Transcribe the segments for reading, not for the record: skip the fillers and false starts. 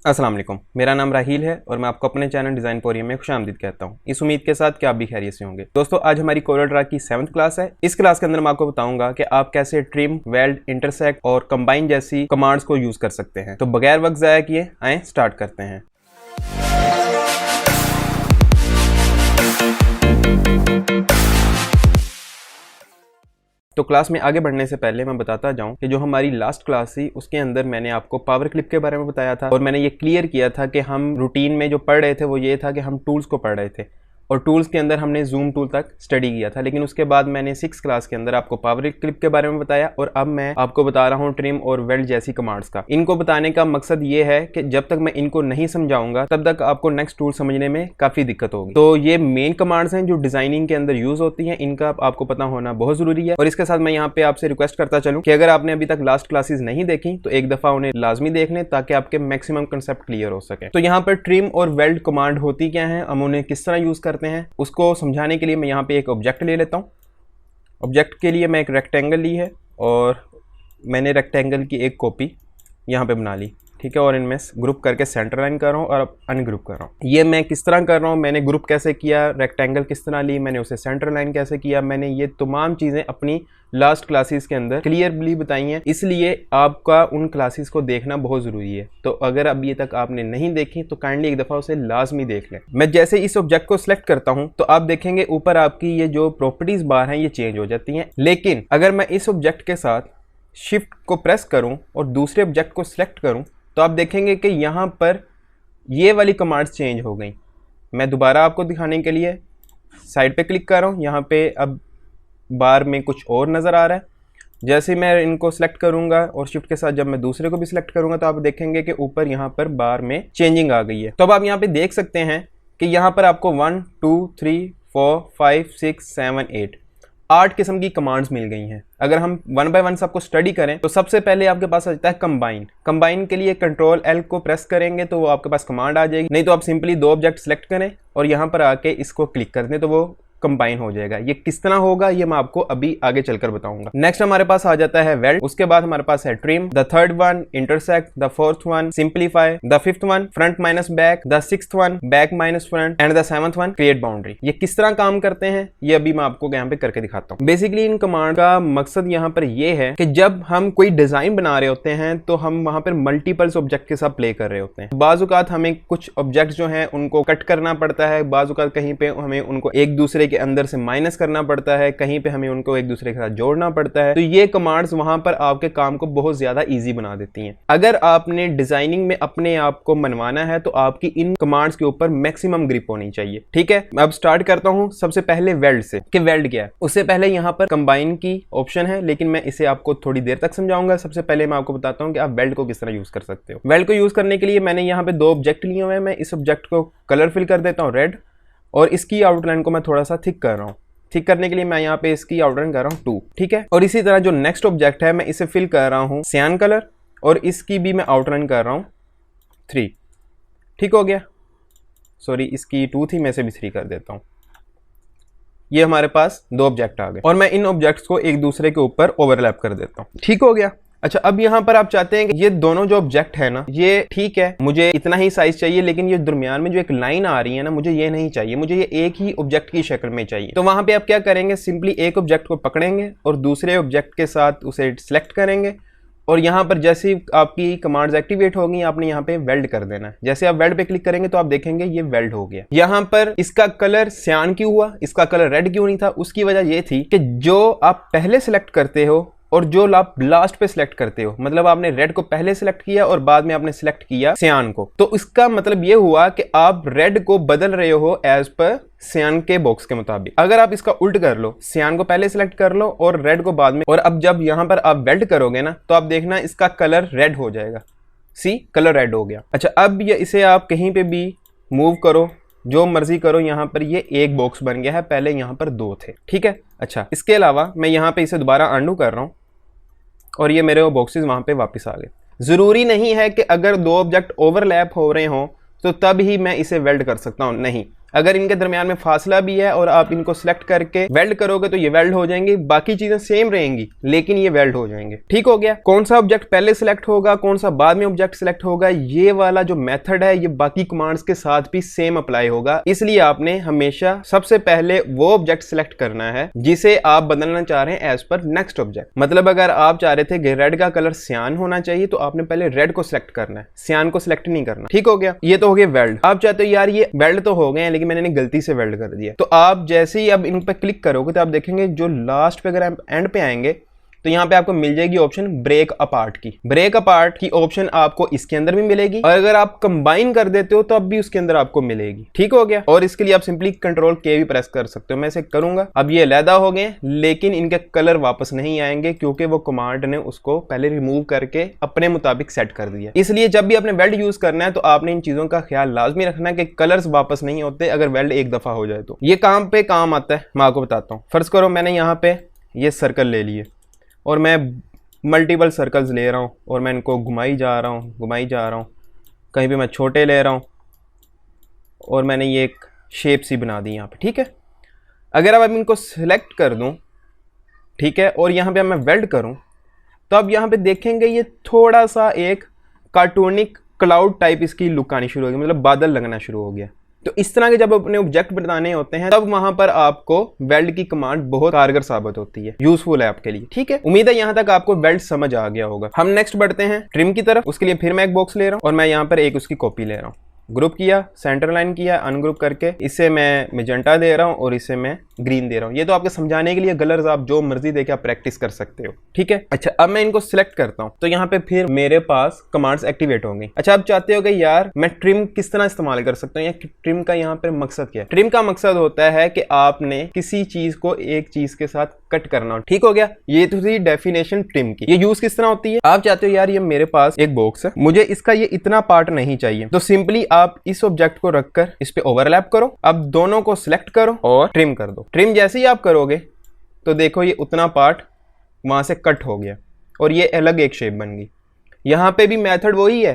अस्सलाम वालेकुम, मेरा नाम राहील है और मैं आपको अपने चैनल डिज़ाइन पोरियम में खुशामदीद कहता हूँ। इस उम्मीद के साथ कि आप भी खैरियत से होंगे। दोस्तों, आज हमारी कोरलड्रा की 7th क्लास है। इस क्लास के अंदर मैं आपको बताऊंगा कि आप कैसे ट्रिम, वेल्ड, इंटरसेक्ट और कंबाइन जैसी कमांड्स को यूज़ कर सकते हैं। तो बगैर वक्त ज़ाया किए आए स्टार्ट करते हैं। तो क्लास में आगे बढ़ने से पहले मैं बताता जाऊं कि जो हमारी लास्ट क्लास थी उसके अंदर मैंने आपको पावर क्लिप के बारे में बताया था और मैंने ये क्लियर किया था कि हम रूटीन में जो पढ़ रहे थे वो ये था कि हम टूल्स को पढ़ रहे थे और टूल्स के अंदर हमने जूम टूल तक स्टडी किया था। लेकिन उसके बाद मैंने 6th क्लास के अंदर आपको पावर क्लिप के बारे में बताया और अब मैं आपको बता रहा हूँ ट्रिम और वेल्ड जैसी कमांड्स का। इनको बताने का मकसद ये है कि जब तक मैं इनको नहीं समझाऊंगा तब तक आपको नेक्स्ट टूल समझने में काफ़ी दिक्कत होगी। तो ये मेन कमांड्स हैं जो डिजाइनिंग के अंदर यूज होती हैं, इनका आपको पता होना बहुत ज़रूरी है। और इसके साथ मैं यहाँ पे आपसे रिक्वेस्ट करता चलूँ कि अगर आपने अभी तक लास्ट क्लासेस नहीं देखी तो एक दफ़ा उन्हें लाजमी देख लें ताकि आपके मैक्सिमम कंसेप्ट क्लियर हो सके। तो यहाँ पर ट्रिम और वेल्ड कमांड होती क्या है, हम उन्हें किस तरह यूज़ करते हैं, उसको समझाने के लिए मैं यहाँ पे एक ऑब्जेक्ट ले लेता हूँ। ऑब्जेक्ट के लिए मैं एक रेक्टेंगल ली है और मैंने रेक्टेंगल की एक कॉपी यहाँ पे बना ली, ठीक है। और इनमें ग्रुप करके सेंटर लाइन कर रहा हूँ और अब अनग्रुप कर रहा हूँ। ये मैं किस तरह कर रहा हूँ, मैंने ग्रुप कैसे किया, रेक्टेंगल किस तरह ली, मैंने उसे सेंटर लाइन कैसे किया, मैंने ये तमाम चीज़ें अपनी लास्ट क्लासेस के अंदर क्लियरली बताई हैं। इसलिए आपका उन क्लासेस को देखना बहुत ज़रूरी है। तो अगर अभी तक आपने नहीं देखी तो काइंडली एक दफ़ा उसे लाजमी देख लें। मैं जैसे इस ऑब्जेक्ट को सिलेक्ट करता हूँ तो आप देखेंगे ऊपर आपकी ये जो प्रॉपर्टीज़ बार हैं ये चेंज हो जाती हैं। लेकिन अगर मैं इस ऑब्जेक्ट के साथ शिफ्ट को प्रेस करूँ और दूसरे ऑब्जेक्ट को सिलेक्ट करूँ तो आप देखेंगे कि यहाँ पर ये वाली कमांड्स चेंज हो गई। मैं दोबारा आपको दिखाने के लिए साइड पे क्लिक कर रहा हूँ। यहाँ पे अब बार में कुछ और नज़र आ रहा है। जैसे मैं इनको सेलेक्ट करूँगा और शिफ्ट के साथ जब मैं दूसरे को भी सिलेक्ट करूँगा तो आप देखेंगे कि ऊपर यहाँ पर बार में चेंजिंग आ गई है। तो अब आप यहाँ पे देख सकते हैं कि यहाँ पर आपको 1 2 3 4 5 6 7 8 किस्म की कमांड्स मिल गई हैं। अगर हम वन बाय वन सबको स्टडी करें तो सबसे पहले आपके पास आ जाता है कंबाइन। कंबाइन के लिए कंट्रोल एल को प्रेस करेंगे तो वो आपके पास कमांड आ जाएगी। नहीं तो आप सिंपली दो ऑब्जेक्ट सेलेक्ट करें और यहाँ पर आके इसको क्लिक कर दें तो वो कंबाइन हो जाएगा। ये किस तरह होगा ये मैं आपको अभी आगे चलकर बताऊंगा। नेक्स्ट हमारे पास आ जाता है वेल्ड, उसके बाद हमारे पास है trim, the third one intersect, the fourth one simplify, the fifth one front minus back, the sixth one back minus front end the seventh one create boundary. ये किस तरह काम करते हैं ये अभी मैं आपको यहाँ पे करके दिखाता हूँ। बेसिकली इन कमांड का मकसद यहाँ पर ये है कि जब हम कोई डिजाइन बना रहे होते हैं तो हम वहां पर मल्टीपल्स ऑब्जेक्ट के साथ प्ले कर रहे होते हैं। बाजुकात हमें कुछ ऑब्जेक्ट जो है उनको कट करना पड़ता है, बाजुकात कहीं पे हमें उनको एक दूसरे के अंदर से माइनस करना पड़ता है, कहीं पे हमें उनको एक दूसरे के साथ जोड़ना पड़ता है। तो ये कमांड्स वहां पर आपके काम को बहुत ज्यादा इजी बना देती हैं। अगर आपने डिजाइनिंग में अपने आप को मनवाना है तो आपकी इन कमांड्स के ऊपर मैक्सिमम ग्रिप होनी चाहिए, ठीक है। मैं अब स्टार्ट करता हूं सबसे पहले वेल्ड से कि वेल्ड क्या है। उससे पहले यहां पर कंबाइन की ऑप्शन है लेकिन मैं इसे आपको थोड़ी देर तक समझाऊंगा। सबसे पहले मैं आपको बताता हूं कि आप वेल्ड को किस तरह यूज कर सकते हो। वेल्ड को यूज करने के लिए मैंने यहाँ पे दो ऑब्जेक्ट लिए हुए हैं। मैं इस ऑब्जेक्ट को कलर फिल कर देता हूँ रेड और इसकी आउटलाइन को मैं थोड़ा सा थिक कर रहा हूँ। ठीक करने के लिए मैं यहाँ पे इसकी आउटलाइन कर रहा हूँ 2, ठीक है। और इसी तरह जो नेक्स्ट ऑब्जेक्ट है मैं इसे फिल कर रहा हूँ सियान कलर और इसकी भी मैं आउटलाइन कर रहा हूँ 3, ठीक हो गया। सॉरी इसकी 2 थी, मैं इसे भी 3 कर देता हूँ। ये हमारे पास दो ऑब्जेक्ट आ गए और मैं इन ऑब्जेक्ट्स को एक दूसरे के ऊपर ओवरलैप कर देता हूँ, ठीक हो गया। अच्छा, अब यहाँ पर आप चाहते हैं कि ये दोनों जो ऑब्जेक्ट है ना ये ठीक है, मुझे इतना ही साइज चाहिए लेकिन ये दरमियान में जो एक लाइन आ रही है ना मुझे ये नहीं चाहिए, मुझे ये एक ही ऑब्जेक्ट की शक्ल में चाहिए। तो वहां पे आप क्या करेंगे, सिंपली एक ऑब्जेक्ट को पकड़ेंगे और दूसरे ऑब्जेक्ट के साथ उसे सिलेक्ट करेंगे और यहाँ पर जैसे आपकी कमांड्स एक्टिवेट होगी आपने यहाँ पे वेल्ड कर देना है। जैसे आप वेल्ड पे क्लिक करेंगे तो आप देखेंगे ये वेल्ड हो गया। यहाँ पर इसका कलर सियान क्यों हुआ, इसका कलर रेड क्यों नहीं था, उसकी वजह ये थी कि जो आप पहले सिलेक्ट करते हो और जो आप लास्ट पे सिलेक्ट करते हो, मतलब आपने रेड को पहले सिलेक्ट किया और बाद में आपने सिलेक्ट किया सियान को, तो इसका मतलब ये हुआ कि आप रेड को बदल रहे हो एज पर सियान के बॉक्स के मुताबिक। अगर आप इसका उल्ट कर लो, सियान को पहले सिलेक्ट कर लो और रेड को बाद में, और अब जब यहां पर आप वेल्ड करोगे ना तो आप देखना इसका कलर रेड हो जाएगा। सी कलर रेड हो गया। अच्छा, अब ये इसे आप कहीं पे भी मूव करो, जो मर्जी करो, यहाँ पर ये एक बॉक्स बन गया है, पहले यहाँ पर 2 थे, ठीक है। अच्छा, इसके अलावा मैं यहाँ पे इसे दोबारा अंडू कर रहा हूँ और ये मेरे वो बॉक्सेस वहां पे वापस आ गए। जरूरी नहीं है कि अगर दो ऑब्जेक्ट ओवरलैप हो रहे हों तो तब ही मैं इसे वेल्ड कर सकता हूं, नहीं, अगर इनके दरमियान में फासला भी है और आप इनको सिलेक्ट करके वेल्ड करोगे तो ये वेल्ड हो जाएंगे, बाकी चीजें सेम रहेंगी लेकिन ये वेल्ड हो जाएंगे। ठीक हो गया। कौन सा ऑब्जेक्ट पहले सिलेक्ट होगा, कौन सा बाद में ऑब्जेक्ट सिलेक्ट होगा, ये वाला जो मेथड है ये बाकी कमांड्स के साथ भी सेम अप्लाई होगा। इसलिए आपने हमेशा सबसे पहले वो ऑब्जेक्ट सिलेक्ट करना है जिसे आप बदलना चाह रहे हैं एज पर नेक्स्ट ऑब्जेक्ट। मतलब अगर आप चाह रहे थे कि रेड का कलर सियान होना चाहिए तो आपने पहले रेड को सिलेक्ट करना है, सियान को सिलेक्ट नहीं करना। ठीक हो गया। ये तो हो गया वेल्ड। आप चाहते हो यार ये वेल्ड तो हो गए हैं लेकिन मैंने गलती से वेल्ड कर दिया, तो आप जैसे ही अब इन पे क्लिक करोगे तो आप देखेंगे जो लास्ट पे अगर आप एंड पे आएंगे तो यहाँ पे आपको मिल जाएगी ऑप्शन ब्रेक अपार्ट की। ब्रेक अपार्ट की ऑप्शन आपको इसके अंदर भी मिलेगी और अगर आप कंबाइन कर देते हो तो अब भी उसके अंदर आपको मिलेगी। ठीक हो गया। और इसके लिए आप सिंपली कंट्रोल के भी प्रेस कर सकते हो। मैं इसे करूंगा। अब ये अलहदा हो गए लेकिन इनके कलर वापस नहीं आएंगे क्योंकि वो कमांड ने उसको पहले रिमूव करके अपने मुताबिक सेट कर दिया। इसलिए जब भी आपने वेल्ड यूज करना है तो आपने इन चीजों का ख्याल लाजमी रखना है कि कलर्स वापस नहीं होते अगर वेल्ड एक दफा हो जाए तो। ये काम पे काम आता है, मैं आपको बताता हूँ। फर्ज करो मैंने यहाँ पे ये सर्कल ले लिए और मैं मल्टीपल सर्कल्स ले रहा हूँ और मैं इनको घुमाई जा रहा हूँ, कहीं पे मैं छोटे ले रहा हूँ और मैंने ये एक शेप सी बना दी यहाँ पे। ठीक है। अगर अब इनको सिलेक्ट कर दूँ, ठीक है, और यहाँ पे मैं वेल्ड करूँ तो अब यहाँ पे देखेंगे ये थोड़ा सा एक कार्टूनिक क्लाउड टाइप इसकी लुक आनी शुरू हो गई, मतलब बादल लगना शुरू हो गया। तो इस तरह के जब अपने ऑब्जेक्ट बनाने होते हैं तब वहां पर आपको वेल्ड की कमांड बहुत कारगर साबित होती है, यूजफुल है आपके लिए। ठीक है। उम्मीद है यहां तक आपको वेल्ड समझ आ गया होगा। हम नेक्स्ट बढ़ते हैं ट्रिम की तरफ। उसके लिए फिर मैं एक बॉक्स ले रहा हूं और मैं यहां पर एक उसकी कॉपी ले रहा हूं। ग्रुप किया, सेंटर लाइन किया, अनग्रुप करके इसे मैं मेजेंटा दे रहा हूं और इसे मैं ग्रीन दे रहा हूं। ये तो आपके समझाने के लिए कलर्स आप जो मर्जी देके आप प्रैक्टिस कर सकते हो। ठीक है। अच्छा, अब मैं इनको सिलेक्ट करता हूं तो यहाँ पे फिर मेरे पास कमांड्स एक्टिवेट होंगी। अच्छा, आप चाहते हो कि यार मैं ट्रिम किस तरह इस्तेमाल कर सकता हूँ या ट्रिम का यहाँ पर मकसद क्या है। ट्रिम का मकसद होता है कि आपने किसी चीज को एक चीज के साथ कट करना हो। ठीक हो गया। ये तो थी डेफिनेशन ट्रिम की। ये यूज किस तरह होती है। आप चाहते हो यार ये मेरे पास एक बॉक्स है, मुझे इसका ये इतना पार्ट नहीं चाहिए, तो सिंपली आप इस ऑब्जेक्ट को रखकर इस पे ओवरलैप करो। अब दोनों को सिलेक्ट करो और ट्रिम कर दो। ट्रिम जैसे ही आप करोगे तो देखो ये उतना पार्ट वहां से कट हो गया और ये अलग एक शेप बन गई। यहां पे भी मेथड वही है,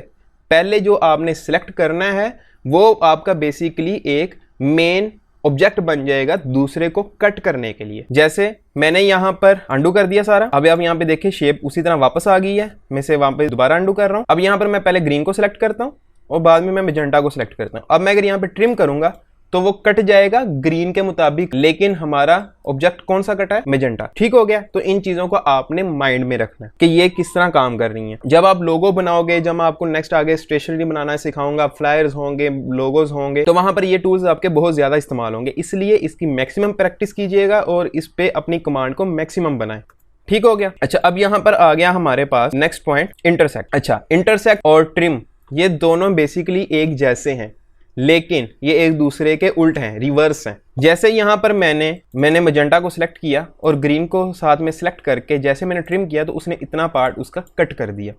पहले जो आपने सिलेक्ट करना है वो आपका बेसिकली एक मेन ऑब्जेक्ट बन जाएगा दूसरे को कट करने के लिए। जैसे मैंने यहाँ पर अंडू कर दिया सारा। अब आप यहाँ पे देखिए शेप उसी तरह वापस आ गई है। मैं इसे वहां पे दोबारा अंडू कर रहा हूँ। अब यहाँ पर मैं पहले ग्रीन को सिलेक्ट करता हूँ और बाद में मैं मेजेंटा को सिलेक्ट करता हूँ। अब मैं अगर यहाँ पे ट्रिम करूंगा तो वो कट जाएगा ग्रीन के मुताबिक, लेकिन हमारा ऑब्जेक्ट कौन सा कटा है, मेजेंटा। ठीक हो गया। तो इन चीजों को आपने माइंड में रखना है कि ये किस तरह काम कर रही हैं। जब आप लोगो बनाओगे, जब मैं आपको नेक्स्ट आगे स्टेशनरी बनाना सिखाऊंगा, फ्लायर्स होंगे, लोगोज होंगे, तो वहां पर ये टूल्स आपके बहुत ज्यादा इस्तेमाल होंगे। इसलिए इसकी मैक्सिमम प्रैक्टिस कीजिएगा और इस पे अपनी कमांड को मैक्सिमम बनाएं। ठीक हो गया। अच्छा, अब यहाँ पर आ गया हमारे पास नेक्स्ट पॉइंट, इंटरसेक्ट। अच्छा, इंटरसेक्ट और ट्रिम ये दोनों बेसिकली एक जैसे हैं लेकिन ये एक दूसरे के उल्ट हैं, रिवर्स हैं। जैसे यहाँ पर मैंने मजेंटा को सिलेक्ट किया और ग्रीन को साथ में सिलेक्ट करके जैसे मैंने ट्रिम किया तो उसने इतना पार्ट उसका कट कर दिया।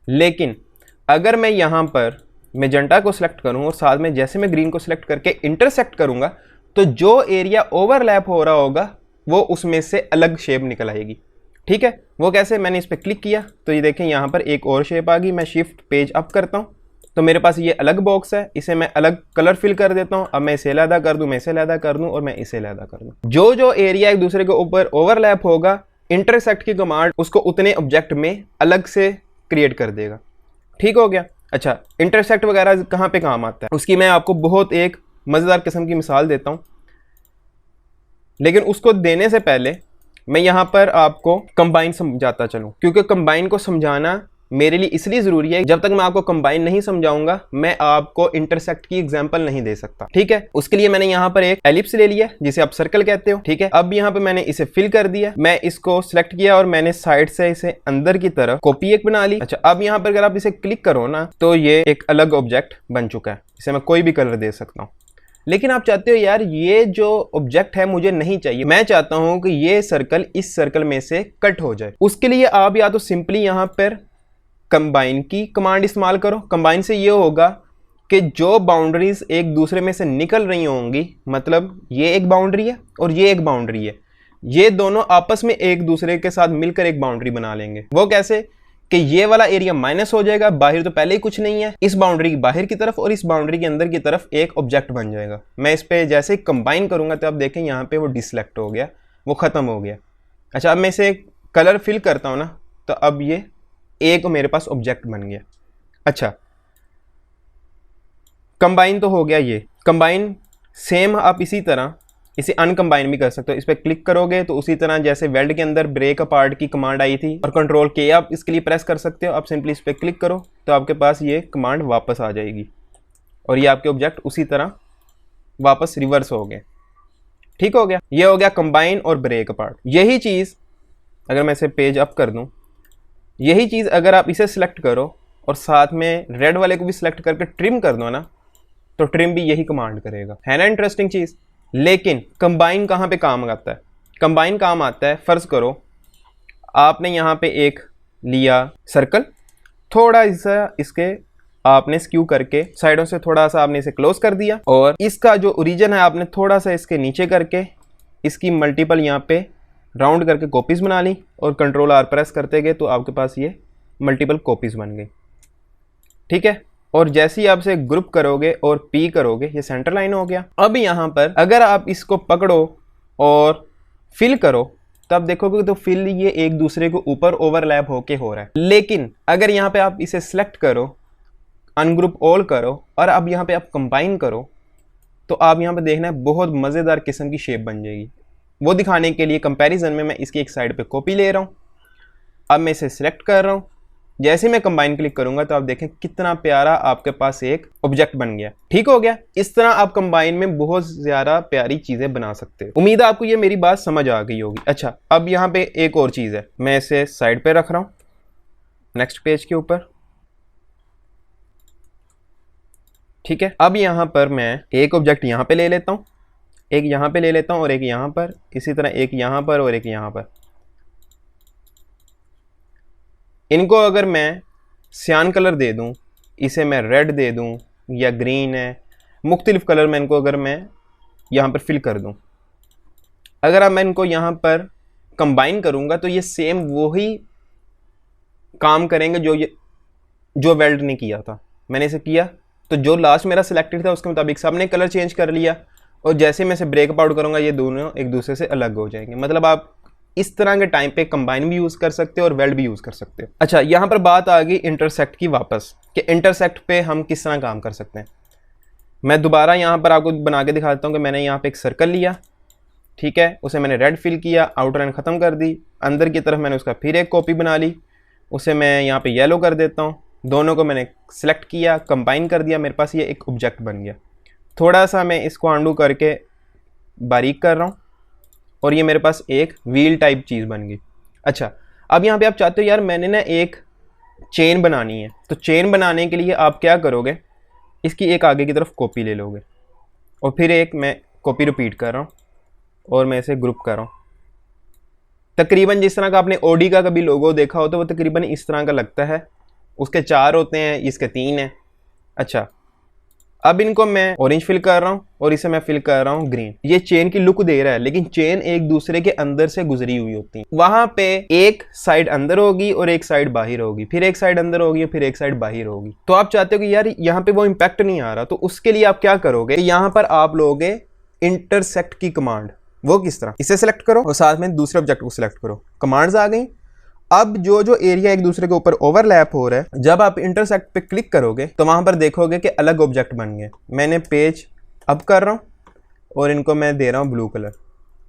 लेकिन अगर मैं यहाँ पर मजेंटा को सिलेक्ट करूँ और साथ में जैसे मैं ग्रीन को सिलेक्ट करके इंटरसेक्ट करूँगा तो जो एरिया ओवरलैप हो रहा होगा वो उसमें से अलग शेप निकल आएगी। ठीक है। वो कैसे, मैंने इस पर क्लिक किया तो ये देखें यहाँ पर एक और शेप आ गई। मैं शिफ्ट पेज अप करता हूँ तो मेरे पास ये अलग बॉक्स है, इसे मैं अलग कलर फिल कर देता हूँ। अब मैं इसे अलहदा कर दूं, मैं इसे अलहदा कर दूं और मैं इसे अलहदा कर दूं। जो जो एरिया एक दूसरे के ऊपर ओवरलैप होगा, इंटरसेक्ट की कमांड उसको उतने ऑब्जेक्ट में अलग से क्रिएट कर देगा। ठीक हो गया। अच्छा, इंटरसेक्ट वगैरह कहाँ पे काम आता है उसकी मैं आपको बहुत एक मजेदार किस्म की मिसाल देता हूँ, लेकिन उसको देने से पहले मैं यहाँ पर आपको कंबाइन समझाता चलूँ, क्योंकि कंबाइन को समझाना मेरे लिए इसलिए जरूरी है। जब तक मैं आपको कंबाइन नहीं समझाऊंगा मैं आपको इंटरसेक्ट की एग्जांपल नहीं दे सकता। ठीक है। उसके लिए मैंने यहाँ पर एक एलिप्स ले लिया जिसे आप सर्कल कहते हो। ठीक है। अब यहाँ पे मैंने इसे फिल कर दिया, मैं इसको सिलेक्ट किया और मैंने साइड से इसे अंदर की तरफ कॉपी एक बना ली। अच्छा, अब यहाँ पर अगर आप इसे क्लिक करो ना तो ये एक अलग ऑब्जेक्ट बन चुका है। इसे मैं कोई भी कलर दे सकता हूँ। लेकिन आप चाहते हो यार ये जो ऑब्जेक्ट है मुझे नहीं चाहिए, मैं चाहता हूं कि ये सर्कल इस सर्कल में से कट हो जाए। उसके लिए आप या तो सिंपली यहां पर कंबाइन की कमांड इस्तेमाल करो। कंबाइन से ये होगा कि जो बाउंड्रीज एक दूसरे में से निकल रही होंगी, मतलब ये एक बाउंड्री है और ये एक बाउंड्री है, ये दोनों आपस में एक दूसरे के साथ मिलकर एक बाउंड्री बना लेंगे। वो कैसे कि ये वाला एरिया माइनस हो जाएगा, बाहर तो पहले ही कुछ नहीं है, इस बाउंड्री की बाहर की तरफ और इस बाउंड्री के अंदर की तरफ एक ऑब्जेक्ट बन जाएगा। मैं इस पे जैसे ही कंबाइन करूंगा तो आप देखें यहाँ पे वो डिसलेक्ट हो गया, वो खत्म हो गया। अच्छा, अब मैं इसे कलर फिल करता हूँ ना, तो अब ये एक मेरे पास ऑब्जेक्ट बन गया। अच्छा, कंबाइन तो हो गया। ये कंबाइन सेम आप इसी तरह इसे अनकंबाइन भी कर सकते हो। इस पर क्लिक करोगे तो उसी तरह जैसे वेल्ड के अंदर ब्रेक अपार्ट की कमांड आई थी और कंट्रोल के आप इसके लिए प्रेस कर सकते हो। आप सिंपली इस पर क्लिक करो तो आपके पास ये कमांड वापस आ जाएगी और ये आपके ऑब्जेक्ट उसी तरह वापस रिवर्स हो गए। ठीक हो गया, ये हो गया कंबाइन और ब्रेक अपार्ट। यही चीज़ अगर मैं इसे पेज अप कर दूं, यही चीज़ अगर आप इसे सिलेक्ट करो और साथ में रेड वाले को भी सिलेक्ट करके ट्रिम कर दो ना, तो ट्रिम भी यही कमांड करेगा। है ना इंटरेस्टिंग चीज़। लेकिन कंबाइन कहाँ पे काम आता है? कंबाइन काम आता है, फ़र्ज़ करो आपने यहाँ पे एक लिया सर्कल, थोड़ा सा इसके आपने स्क्यू करके साइडों से थोड़ा सा आपने इसे क्लोज कर दिया और इसका जो ओरिजिन है आपने थोड़ा सा इसके नीचे करके इसकी मल्टीपल यहाँ पे राउंड करके कॉपीज़ बना ली और कंट्रोल आर प्रेस करते गए तो आपके पास ये मल्टीपल कॉपीज़ बन गई। ठीक है, और जैसे ही आप इसे ग्रुप करोगे और पी करोगे, ये सेंटर लाइन हो गया। अब यहाँ पर अगर आप इसको पकड़ो और फिल करो तो आप देखोगे तो फिल ये एक दूसरे के ऊपर ओवरलैप होके हो रहा है। लेकिन अगर यहाँ पे आप इसे सिलेक्ट करो, अनग्रुप ऑल करो और अब यहाँ पे आप कंबाइन करो तो आप यहाँ पे देखना है बहुत मज़ेदार किस्म की शेप बन जाएगी। वो दिखाने के लिए कंपैरिजन में मैं इसकी एक साइड पे कॉपी ले रहा हूँ। अब मैं इसे सिलेक्ट कर रहा हूँ, जैसे मैं कंबाइन क्लिक करूंगा तो आप देखें कितना प्यारा आपके पास एक ऑब्जेक्ट बन गया। ठीक हो गया। इस तरह आप कंबाइन में बहुत ज़्यादा प्यारी चीज़ें बना सकते हो। उम्मीद है आपको ये मेरी बात समझ आ गई होगी। अच्छा, अब यहाँ पे एक और चीज़ है, मैं इसे साइड पे रख रहा हूँ नेक्स्ट पेज के ऊपर। ठीक है, अब यहाँ पर मैं एक ऑब्जेक्ट यहाँ पे ले लेता हूँ, एक यहाँ पे ले लेता हूँ और एक यहाँ पर, इसी तरह एक यहाँ पर और एक यहाँ पर। इनको अगर मैं सियान कलर दे दूं, इसे मैं रेड दे दूं या ग्रीन है, मुख्तलिफ कलर में इनको अगर मैं यहाँ पर फिल कर दूं, अगर अब मैं इनको यहाँ पर कंबाइन करूँगा तो ये सेम वही काम करेंगे जो वेल्ड ने किया था। मैंने इसे किया तो जो लास्ट मेरा सिलेक्टेड था उसके मुताबिक सबने कलर चेंज कर लिया और जैसे मैं इसे ब्रेक आउट करूँगा ये दोनों एक दूसरे से अलग हो जाएंगे। मतलब आप इस तरह के टाइम पे कंबाइन भी यूज़ कर सकते हो और वेल्ड भी यूज़ कर सकते हो। अच्छा, यहाँ पर बात आ गई इंटरसेक्ट की वापस, कि इंटरसेक्ट पे हम किस तरह काम कर सकते हैं। मैं दोबारा यहाँ पर आपको बना के दिखाता हूँ कि मैंने यहाँ पे एक सर्कल लिया, ठीक है, उसे मैंने रेड फिल किया, आउटलाइन ख़त्म कर दी, अंदर की तरफ मैंने उसका फिर एक कॉपी बना ली, उसे मैं यहाँ पे येलो कर देता हूँ, दोनों को मैंने सिलेक्ट किया, कंबाइन कर दिया, मेरे पास ये एक ऑब्जेक्ट बन गया। थोड़ा सा मैं इसको अंडू करके बारीक कर रहा हूँ और ये मेरे पास एक व्हील टाइप चीज़ बन गई। अच्छा, अब यहाँ पे आप चाहते हो यार मैंने ना एक चेन बनानी है, तो चेन बनाने के लिए आप क्या करोगे, इसकी एक आगे की तरफ कॉपी ले लोगे और फिर एक मैं कॉपी रिपीट कर रहा हूँ और मैं इसे ग्रुप कर रहा हूँ। तकरीबन जिस तरह का आपने ओडी का कभी लोगो देखा हो तो वो तकरीबन इस तरह का लगता है, उसके 4 होते हैं, इसके 3 हैं। अच्छा, अब इनको मैं ऑरेंज फिल कर रहा हूँ और इसे मैं फिल कर रहा हूँ ग्रीन। ये चेन की लुक दे रहा है, लेकिन चेन एक दूसरे के अंदर से गुजरी हुई होती है। वहां पे एक साइड अंदर होगी और एक साइड बाहर होगी, फिर एक साइड अंदर होगी और फिर एक साइड बाहर होगी। तो आप चाहते हो कि यार यहाँ पे वो इम्पैक्ट नहीं आ रहा, तो उसके लिए आप क्या करोगे, यहाँ पर आप लोगे इंटरसेक्ट की कमांड। वो किस तरह, इसे सेलेक्ट करो और साथ में दूसरे ऑब्जेक्ट को सिलेक्ट करो, कमांड्स आ गई। अब जो एरिया एक दूसरे के ऊपर ओवरलैप हो रहा है, जब आप इंटरसेक्ट पे क्लिक करोगे तो वहां पर देखोगे कि अलग ऑब्जेक्ट बन गए। मैंने पेज अप कर रहा हूं और इनको मैं दे रहा हूं ब्लू कलर,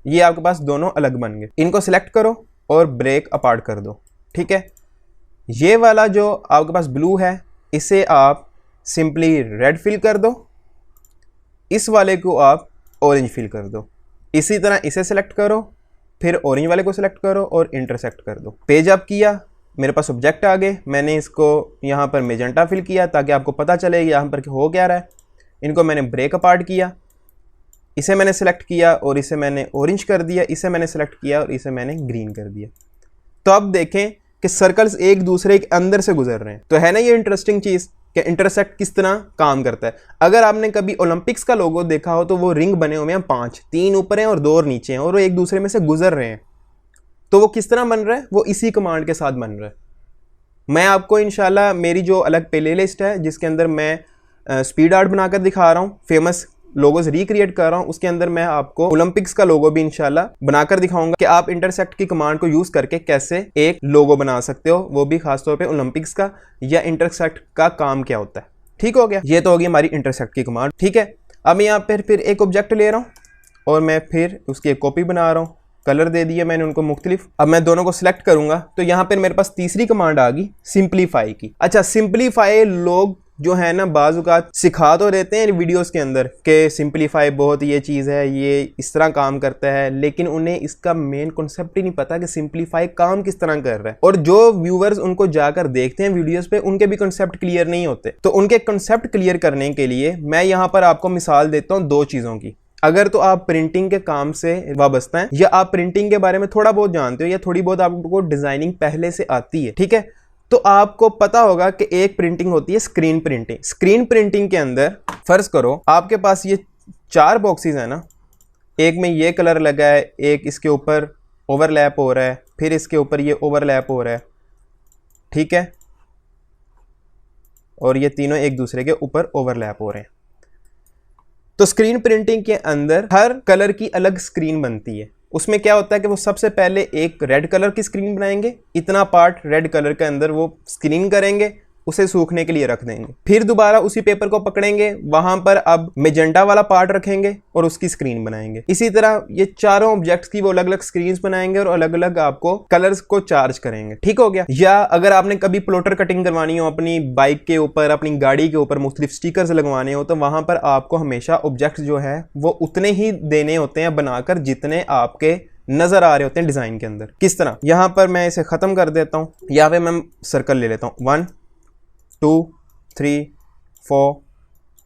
ये आपके पास दोनों अलग बन गए। इनको सिलेक्ट करो और ब्रेक अपार्ट कर दो। ठीक है, ये वाला जो आपके पास ब्लू है इसे आप सिंपली रेड फिल कर दो, इस वाले को आप ऑरेंज फिल कर दो। इसी तरह इसे सिलेक्ट करो, फिर ऑरेंज वाले को सिलेक्ट करो और इंटरसेक्ट कर दो। पेज अप किया, मेरे पास ऑब्जेक्ट आ गए, मैंने इसको यहाँ पर मेजेंटा फिल किया ताकि आपको पता चले यहाँ पर हो क्या रहा है। इनको मैंने ब्रेक अपार्ट किया, इसे मैंने सेलेक्ट किया और इसे मैंने ऑरेंज कर दिया, इसे मैंने सेलेक्ट किया और इसे मैंने ग्रीन कर दिया। तो अब देखें कि सर्कल्स एक दूसरे के अंदर से गुजर रहे हैं। तो है ना ये इंटरेस्टिंग चीज़ कि इंटरसेक्ट किस तरह काम करता है। अगर आपने कभी ओलंपिक्स का लोगो देखा हो तो वो रिंग बने हुए हैं 5, 3 ऊपर हैं और 2 और नीचे हैं और वो एक दूसरे में से गुजर रहे हैं। तो वो किस तरह बन रहा है, वो इसी कमांड के साथ बन रहा है। मैं आपको इंशाल्लाह मेरी जो अलग प्ले लिस्ट है जिसके अंदर मैं स्पीड आर्ट बनाकर दिखा रहा हूँ, फेमस लोगोज रिक्रिएट कर रहा हूँ, उसके अंदर मैं आपको ओलंपिक्स का लोगो भी इंशाल्लाह बनाकर दिखाऊंगा कि आप इंटरसेक्ट की कमांड को यूज करके कैसे एक लोगो बना सकते हो, वो भी खासतौर पे ओलंपिक्स का, या इंटरसेक्ट का काम क्या होता है। ठीक हो गया, ये तो होगी हमारी इंटरसेक्ट की कमांड। ठीक है, अब मैं यहाँ पर फिर एक ऑब्जेक्ट ले रहा हूँ और मैं फिर उसकी एक कॉपी बना रहा हूँ, कलर दे दिए मैंने उनको मुख्तलिफ। अब मैं दोनों को सिलेक्ट करूंगा तो यहाँ पर मेरे पास तीसरी कमांड आ गई सिंप्लीफाई की। अच्छा, सिंप्लीफाई लोग जो है ना बाज़-औक़ात सिखा तो देते हैं वीडियोस के अंदर कि सिंप्लीफाई बहुत ये चीज़ है, ये इस तरह काम करता है, लेकिन उन्हें इसका मेन कॉन्सेप्ट ही नहीं पता कि सिंप्लीफाई काम किस तरह कर रहा है। और जो व्यूवर्स उनको जाकर देखते हैं वीडियोस पे, उनके भी कॉन्सेप्ट क्लियर नहीं होते। तो उनके कॉन्सेप्ट क्लियर करने के लिए मैं यहाँ पर आपको मिसाल देता हूँ 2 चीज़ों की। अगर तो आप प्रिंटिंग के काम से वाबस्ता हैं या आप प्रिंटिंग के बारे में थोड़ा बहुत जानते हो या थोड़ी बहुत आपको डिजाइनिंग पहले से आती है, ठीक है, तो आपको पता होगा कि एक प्रिंटिंग होती है स्क्रीन प्रिंटिंग। स्क्रीन प्रिंटिंग के अंदर फर्ज करो आपके पास ये 4 बॉक्सेस है ना, एक में ये कलर लगा है, एक इसके ऊपर ओवरलैप हो रहा है, फिर इसके ऊपर ये ओवरलैप हो रहा है, ठीक है, और ये तीनों एक दूसरे के ऊपर ओवरलैप हो रहे हैं। तो स्क्रीन प्रिंटिंग के अंदर हर कलर की अलग स्क्रीन बनती है। उसमें क्या होता है कि वो सबसे पहले एक रेड कलर की स्क्रीन बनाएंगे, इतना पार्ट रेड कलर के अंदर वो स्क्रीन करेंगे, उसे सूखने के लिए रख देंगे। फिर दोबारा उसी पेपर को पकड़ेंगे, वहां पर अब मेजेंटा वाला पार्ट रखेंगे और उसकी स्क्रीन बनाएंगे। इसी तरह ये चारों ऑब्जेक्ट्स की वो अलग अलग स्क्रीन्स बनाएंगे और अलग अलग आपको कलर्स को चार्ज करेंगे। ठीक हो गया। या अगर आपने कभी प्लॉटर कटिंग करवानी हो अपनी बाइक के ऊपर, अपनी गाड़ी के ऊपर मुख्तलिफ स्टिकर्स लगवाने हो, तो वहां पर आपको हमेशा ऑब्जेक्ट्स जो है वो उतने ही देने होते हैं बनाकर जितने आपके नजर आ रहे होते हैं डिजाइन के अंदर। किस तरह, यहां पर मैं इसे खत्म कर देता हूं, यहां पे मैं सर्कल ले लेता हूं 1 2 3 4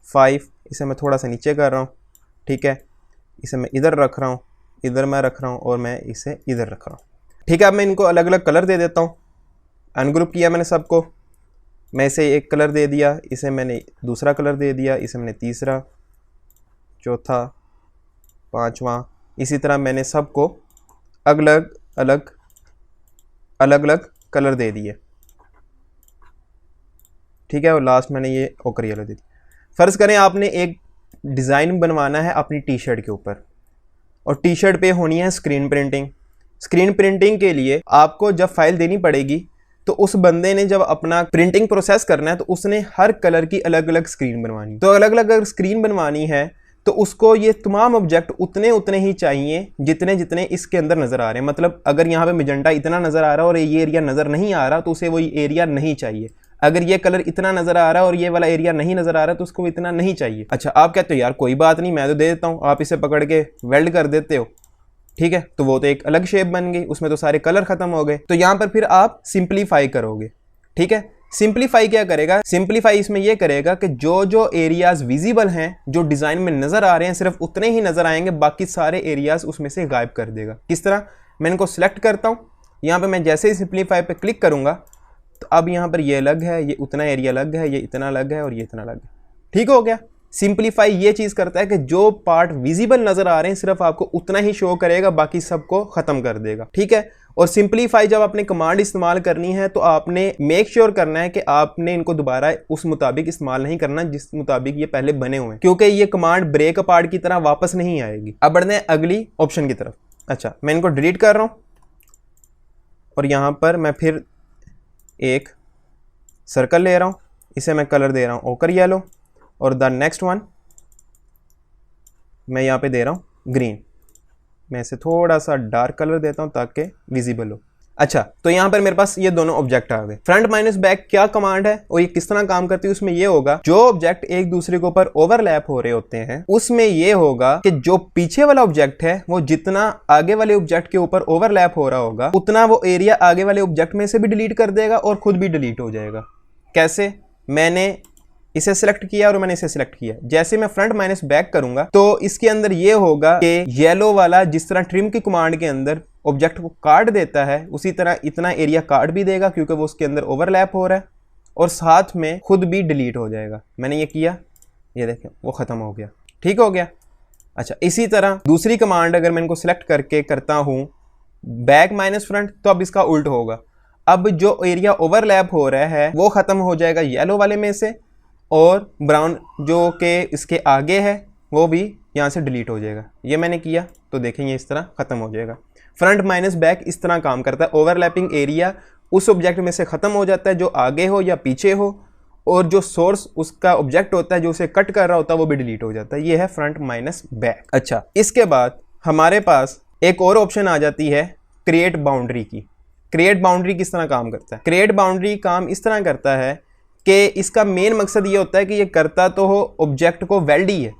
5, इसे मैं थोड़ा सा नीचे कर रहा हूँ, ठीक है, इसे मैं इधर रख रहा हूँ, इधर मैं रख रहा हूँ और मैं इसे इधर रख रहा हूँ। ठीक है, अब मैं इनको अलग अलग कलर दे देता हूँ। अनग्रुप किया मैंने सबको, मैं इसे एक कलर दे दिया, इसे मैंने दूसरा कलर दे दिया, इसे मैंने तीसरा, चौथा, पांचवा, इसी तरह मैंने सबको अलग अलग कलर दे दिए। ठीक है, और लास्ट मैंने ये ओकर येलो दे दी। फर्ज करें आपने एक डिज़ाइन बनवाना है अपनी टी शर्ट के ऊपर और टी शर्ट पे होनी है स्क्रीन प्रिंटिंग। स्क्रीन प्रिंटिंग के लिए आपको जब फाइल देनी पड़ेगी तो उस बंदे ने जब अपना प्रिंटिंग प्रोसेस करना है तो उसने हर कलर की अलग अलग स्क्रीन बनवानी। तो अलग अलग अगर स्क्रीन बनवानी है तो उसको ये तमाम ऑब्जेक्ट उतने ही चाहिए जितने इसके अंदर नज़र आ रहे हैं। मतलब अगर यहाँ पे मेजेंटा इतना नज़र आ रहा है और ये एरिया नज़र नहीं आ रहा तो उसे वो एरिया नहीं चाहिए। अगर ये कलर इतना नज़र आ रहा है और ये वाला एरिया नहीं नज़र आ रहा तो उसको इतना नहीं चाहिए। अच्छा, आप कहते हो यार कोई बात नहीं, मैं तो दे देता हूँ, आप इसे पकड़ के वेल्ड कर देते हो, ठीक है, तो वो तो एक अलग शेप बन गई, उसमें तो सारे कलर खत्म हो गए। तो यहाँ पर फिर आप सिंप्लीफाई करोगे। ठीक है, सिंप्लीफाई क्या करेगा, सिंप्लीफाई इसमें यह करेगा कि जो एरियाज विजिबल हैं, जो डिजाइन में नजर आ रहे हैं, सिर्फ उतने ही नजर आएंगे, बाकी सारे एरियाज उसमें से गायब कर देगा। किस तरह, मैं इनको सिलेक्ट करता हूं, यहां पे मैं जैसे ही सिंप्लीफाई पे क्लिक करूंगा तो अब यहां पर ये अलग है, ये उतना एरिया अलग है, ये इतना अलग है और ये इतना अलग है। ठीक हो गया। सिंप्लीफाई ये चीज करता है कि जो पार्ट विजिबल नजर आ रहे हैं सिर्फ आपको उतना ही शो करेगा, बाकी सबको खत्म कर देगा। ठीक है, और सिंप्लीफाई जब आपने कमांड इस्तेमाल करनी है तो आपने मेक श्योर करना है कि आपने इनको दोबारा उस मुताबिक इस्तेमाल नहीं करना जिस मुताबिक ये पहले बने हुए हैं, क्योंकि ये कमांड ब्रेक अपार्ट की तरह वापस नहीं आएगी। अब बढ़ते हैं अगली ऑप्शन की तरफ। अच्छा, मैं इनको डिलीट कर रहा हूं और यहां पर मैं फिर एक सर्कल ले रहा हूं, इसे मैं कलर दे रहा हूं ओकर येलो और द नेक्स्ट वन मैं यहां पे दे रहा हूं ग्रीन। मैं इसे थोड़ा सा डार्क कलर देता हूं ताकि विजिबल हो। अच्छा, तो यहां पर मेरे पास ये दोनों ऑब्जेक्ट आ गए। फ्रंट माइनस बैक क्या कमांड है और ये किस तरह काम करती है, उसमें ये होगा जो ऑब्जेक्ट एक दूसरे के ऊपर ओवरलैप हो रहे होते हैं उसमें ये होगा कि जो पीछे वाला ऑब्जेक्ट है वो जितना आगे वाले ऑब्जेक्ट के ऊपर ओवरलैप हो रहा होगा उतना वो एरिया आगे वाले ऑब्जेक्ट में से भी डिलीट कर देगा और खुद भी डिलीट हो जाएगा। कैसे, मैंने इसे सिलेक्ट किया और मैंने इसे सिलेक्ट किया, जैसे मैं फ्रंट माइनस बैक करूंगा तो इसके अंदर ये होगा कि येलो वाला जिस तरह ट्रिम की कमांड के अंदर ऑब्जेक्ट को काट देता है उसी तरह इतना एरिया काट भी देगा क्योंकि वो उसके अंदर ओवरलैप हो रहा है और साथ में खुद भी डिलीट हो जाएगा। मैंने ये किया, ये देखें वो खत्म हो गया। ठीक हो गया। अच्छा, इसी तरह दूसरी कमांड अगर मैं इनको सिलेक्ट करके करता हूं बैक माइनस फ्रंट तो अब इसका उल्ट होगा। अब जो एरिया ओवरलैप हो रहा है वो ख़त्म हो जाएगा येलो वाले में से, और ब्राउन जो कि इसके आगे है वो भी यहाँ से डिलीट हो जाएगा। ये मैंने किया तो देखें ये इस तरह ख़त्म हो जाएगा। फ्रंट माइनस बैक इस तरह काम करता है। ओवरलैपिंग एरिया उस ऑब्जेक्ट में से ख़त्म हो जाता है जो आगे हो या पीछे हो, और जो सोर्स उसका ऑब्जेक्ट होता है जो उसे कट कर रहा होता है वो भी डिलीट हो जाता है। ये है फ्रंट माइनस बैक। अच्छा, इसके बाद हमारे पास एक और ऑप्शन आ जाती है क्रिएट बाउंड्री की। क्रिएट बाउंड्री किस तरह काम करता है? क्रिएट बाउंड्री काम इस तरह करता है कि इसका मेन मकसद ये होता है कि ये करता तो हो ऑब्जेक्ट को वेल्ड ही है,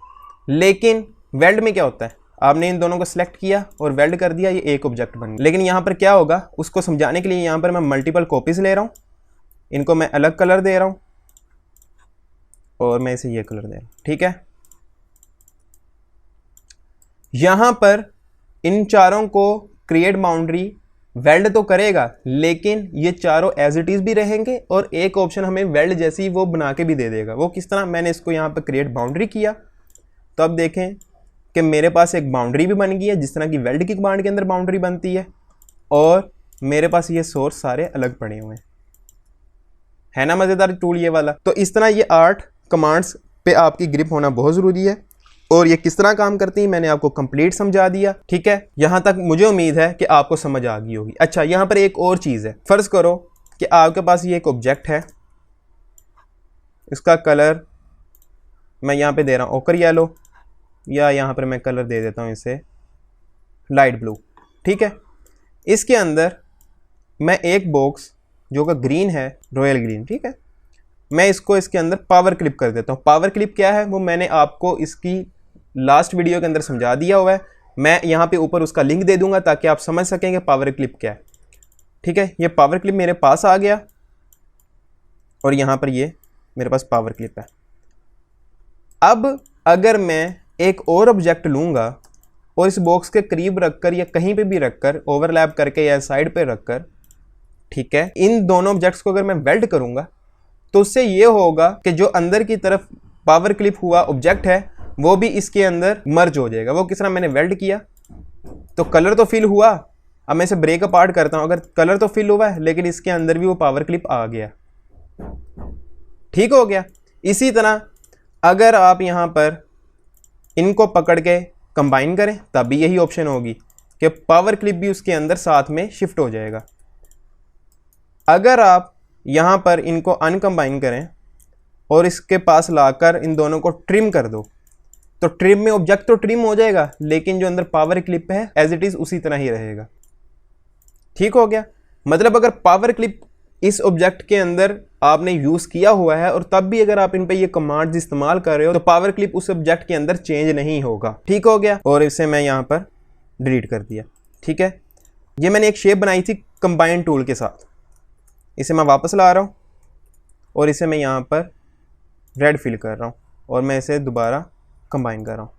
लेकिन वेल्ड में क्या होता है, आपने इन दोनों को सिलेक्ट किया और वेल्ड कर दिया, ये एक ऑब्जेक्ट बन गया। लेकिन यहाँ पर क्या होगा उसको समझाने के लिए यहाँ पर मैं मल्टीपल कॉपीज ले रहा हूँ, इनको मैं अलग कलर दे रहा हूँ और मैं इसे ये कलर दे रहा हूँ। ठीक है, यहाँ पर इन चारों को क्रिएट बाउंड्री वेल्ड तो करेगा, लेकिन ये चारों एज इट इज़ भी रहेंगे और एक ऑप्शन हमें वेल्ड जैसी वो बना के भी दे देगा। वो किस तरह? मैंने इसको यहाँ पर क्रिएट बाउंड्री किया तो अब देखें कि मेरे पास एक बाउंड्री भी बन गई है जिस तरह की वेल्ड की कमांड के अंदर बाउंड्री बनती है, और मेरे पास ये सोर्स सारे अलग पड़े हुए हैं। है ना मज़ेदार टूल ये वाला? तो इस तरह ये 8 कमांड्स पे आपकी ग्रिप होना बहुत ज़रूरी है, और ये किस तरह काम करती है मैंने आपको कंप्लीट समझा दिया। ठीक है, यहाँ तक मुझे उम्मीद है कि आपको समझ आ गई होगी। अच्छा, यहाँ पर एक और चीज़ है। फ़र्ज़ करो कि आपके पास ये एक ऑब्जेक्ट है, इसका कलर मैं यहाँ पे दे रहा हूँ ओकर येलो, या यहाँ पर मैं कलर दे देता हूँ इसे लाइट ब्लू। ठीक है, इसके अंदर मैं एक बॉक्स जो का ग्रीन है, रॉयल ग्रीन, ठीक है, मैं इसको इसके अंदर पावर क्लिप कर देता हूँ। पावर क्लिप क्या है वो मैंने आपको इसकी लास्ट वीडियो के अंदर समझा दिया हुआ है। मैं यहाँ पे ऊपर उसका लिंक दे दूंगा ताकि आप समझ सकें कि पावर क्लिप क्या है। ठीक है, ये पावर क्लिप मेरे पास आ गया और यहाँ पर ये मेरे पास पावर क्लिप है। अब अगर मैं एक और ऑब्जेक्ट लूँगा और इस बॉक्स के करीब रखकर या कहीं पे भी रखकर ओवरलैप करके या साइड पे रखकर, ठीक है, इन दोनों ऑब्जेक्ट्स को अगर मैं वेल्ड करूँगा तो उससे ये होगा कि जो अंदर की तरफ पावर क्लिप हुआ ऑब्जेक्ट है वो भी इसके अंदर मर्ज हो जाएगा। वो किस तरह? मैंने वेल्ड किया तो कलर तो फिल हुआ। अब मैं इसे ब्रेक अपार्ट करता हूँ, अगर कलर तो फिल हुआ है लेकिन इसके अंदर भी वो पावर क्लिप आ गया। ठीक हो गया। इसी तरह अगर आप यहाँ पर इनको पकड़ के कंबाइन करें तब भी यही ऑप्शन होगी कि पावर क्लिप भी उसके अंदर साथ में शिफ्ट हो जाएगा। अगर आप यहाँ पर इनको अनकम्बाइन करें और इसके पास लाकर इन दोनों को ट्रिम कर दो तो ट्रिम में ऑब्जेक्ट तो ट्रिम हो जाएगा, लेकिन जो अंदर पावर क्लिप है एज इट इज़ उसी तरह ही रहेगा। ठीक हो गया। मतलब अगर पावर क्लिप इस ऑब्जेक्ट के अंदर आपने यूज़ किया हुआ है और तब भी अगर आप इन पे ये कमांड्स इस्तेमाल कर रहे हो तो पावर क्लिप उस ऑब्जेक्ट के अंदर चेंज नहीं होगा। ठीक हो गया। और इसे मैं यहाँ पर डिलीट कर दिया। ठीक है, ये मैंने एक शेप बनाई थी कंबाइन टूल के साथ, इसे मैं वापस ला रहा हूँ और इसे मैं यहाँ पर रेड फिल कर रहा हूँ और मैं इसे दोबारा कंबाइन कर रहा हूँ।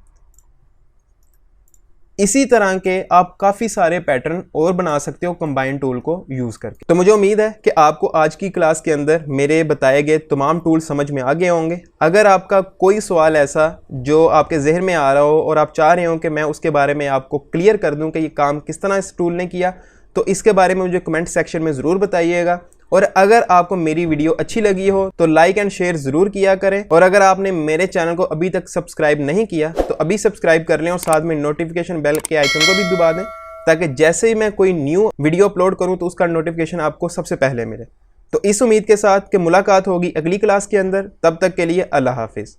इसी तरह के आप काफ़ी सारे पैटर्न और बना सकते हो कंबाइन टूल को यूज़ करके। तो मुझे उम्मीद है कि आपको आज की क्लास के अंदर मेरे बताए गए तमाम टूल समझ में आ गए होंगे। अगर आपका कोई सवाल ऐसा जो आपके जहन में आ रहा हो और आप चाह रहे हो कि मैं उसके बारे में आपको क्लियर कर दूं कि ये काम किस तरह इस टूल ने किया, तो इसके बारे में मुझे कमेंट सेक्शन में ज़रूर बताइएगा। और अगर आपको मेरी वीडियो अच्छी लगी हो तो लाइक एंड शेयर ज़रूर किया करें, और अगर आपने मेरे चैनल को अभी तक सब्सक्राइब नहीं किया तो अभी सब्सक्राइब कर लें और साथ में नोटिफिकेशन बेल के आइकन को भी दबा दें ताकि जैसे ही मैं कोई न्यू वीडियो अपलोड करूं तो उसका नोटिफिकेशन आपको सबसे पहले मिले। तो इस उम्मीद के साथ कि मुलाकात होगी अगली क्लास के अंदर, तब तक के लिए अल्लाह हाफिज़।